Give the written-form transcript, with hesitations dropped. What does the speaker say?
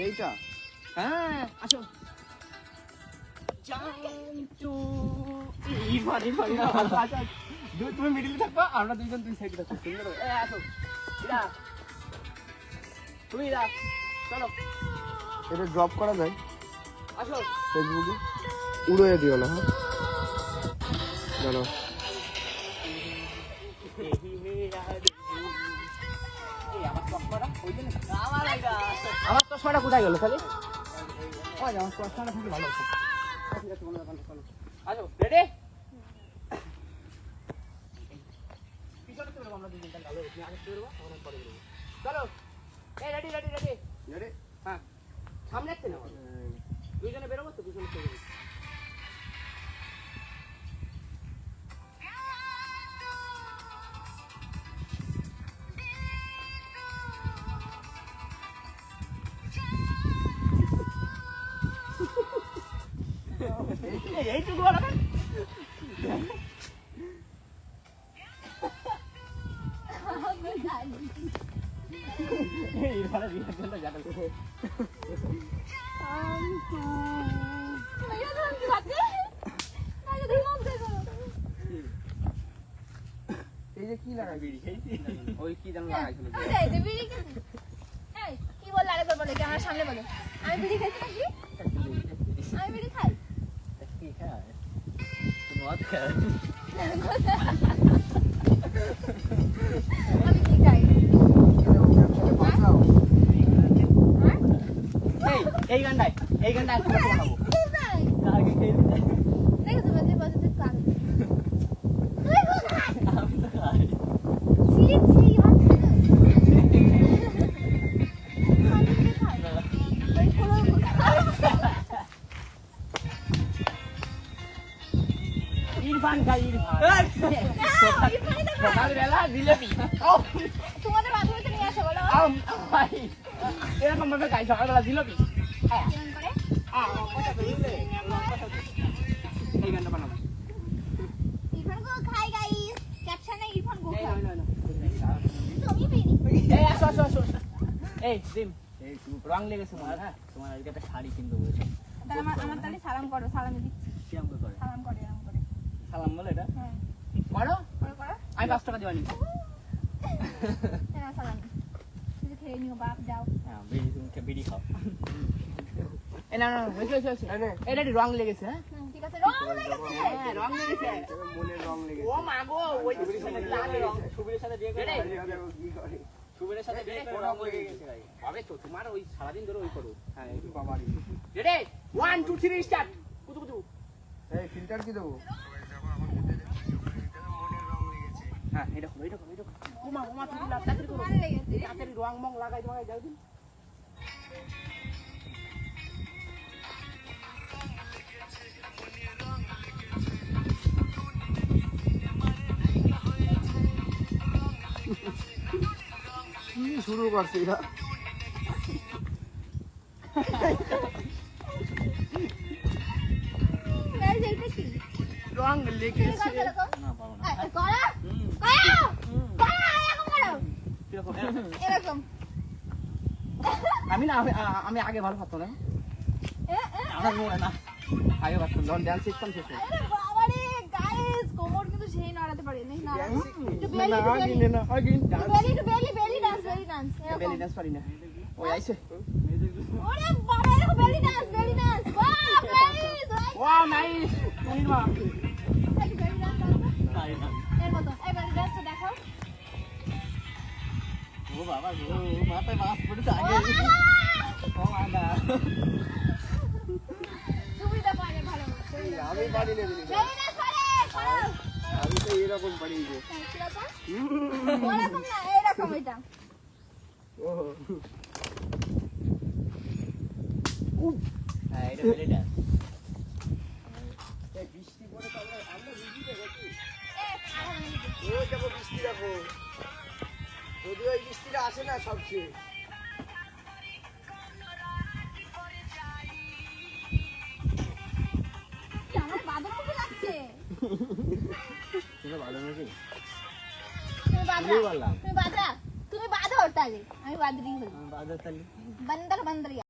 এইটা হ্যাঁ আসো তুমি মিডিলে থাকবা আমরা দুইজন দুই সাইডে থাকবো সুন্দর আসো তুমি চলো এটা ড্রপ করা যায় আসো ফেসবুকে উড়িয়ে দিও না হ্যাঁ জানো আমার চশমাটা কোথায় গেল তাহলে আমার চশমাটা খুবই ভালো আছে আসো রেডি আমরা দুজন ভালো আগে পরে চলো এই রেডি রেডি রেডি রেডি হ্যাঁ সামনে আসছে না দুইজনে বেরোবো তো দুজনে চলে যাবো এইটুকু বলবেন এই যে কি লাগাই বিড়ি ওই কি যেন লাগাইছিল কি বললে আরেকবার বলে ক্যামেরার সামনে বলে আমি বিড়ি খাইছি নাকি আমি বিড়ি খাই মদ খায় আমি কি খাই এই গানটাই আজকে বানাবো আগে খেয়ে দেখো তো বাজে বাজে তো কাল আমি তো খাই ছি ছি ইরফান খাই ইরফান সকালবেলা জিলেবি তোমাদের বাথরুমে তো নিয়ে আসো বলো ভাই এরকম ভাবে খাই সকালবেলা জিলেবি কেমন করে এই গানটা বানাবো ইরফান গো খাই গাইস ক্যাপশনে ইরফান গো এই খাই না তুমি বিড়ি এই আসো এই দিম এই রং লেগেছে তোমার হ্যাঁ তোমার আজকে একটা শাড়ি কিনতে বলেছে আমার তাহলে সালাম করো সালামে দিচ্ছি কিরম করে সালাম করে এরকম করে সালাম বলে এটা হ্যাঁ করো করো করো আমি 5 টাকা দিবানি এরা সালাম তুমি খেয়ে নিও বাপ যাও হ্যাঁ বিড়ি তুমি বিড়ি খাও এই না হয়েছে এটা রং লেগেছে হ্যাঁ ঠিক আছে রং লেগেছে হ্যাঁ রং লেগেছে মনে রং লেগে ও মা গো ওই লাল রং সুবীরের সাথে বিয়ে করে কি করে সুবীরের সাথে বিয়ে করে রং লেগে গেছে ভাই হবে তো তোমার ওই সারা দিন ধরে ওই করো হ্যাঁ একটু বাবারি রেডি 1 2 3 স্টার্ট কুতু এই ফিল্টার কি দেবো হ্যাঁ এটা করো ও মা তুমি তাড়াতাড়ি করো রং লেগেছে তাড়াতাড়ি রং মং লাগাই দাও দিন কি শুরু করছে এরা গাইস এইটা কি রং লেগেছে না পাবো না করো এরকম আমি আগে ভালো পারতো না আমার মনে না আগে পারতো লন ডান্স শিখতাম শেষে আরে বাবা রে গাইস কোমর কিন্তু সেই নাড়াতে পারে না বেলি ডান্স বেলি ডান্স পারি না ওই আইছে ওরে বাবা এরকম বেলি ডান্স বাহ গাইস ওয়াও নাইস তুমি মা এই বেলি ডান্স এর মতো এই বেলি ডান্সটা দেখাও ও বাবা গো মাথায় মাছ পড়েছে আগে ও মাদা তুমি তো পারে ভালো আমি পারি না বেলি ডান্স পারে আমি তো এরকম পারি যে ওরকম না এরকম এটা ও হ্যাঁ এটা বেলি ডান্স এই বৃষ্টি পড়ে তো আমরা বৃষ্টিতে গেছি ওই যাবো বৃষ্টি দেখো যদি ওই বৃষ্টিটা আসে না সবচেয়ে আমার বাদর খুব লাগছে তুমি ভালো নাকি তুমি বাদরা তুমি বাদর তাহলে আমি বাদরি হই বাজার তালি बंदर बंदरिया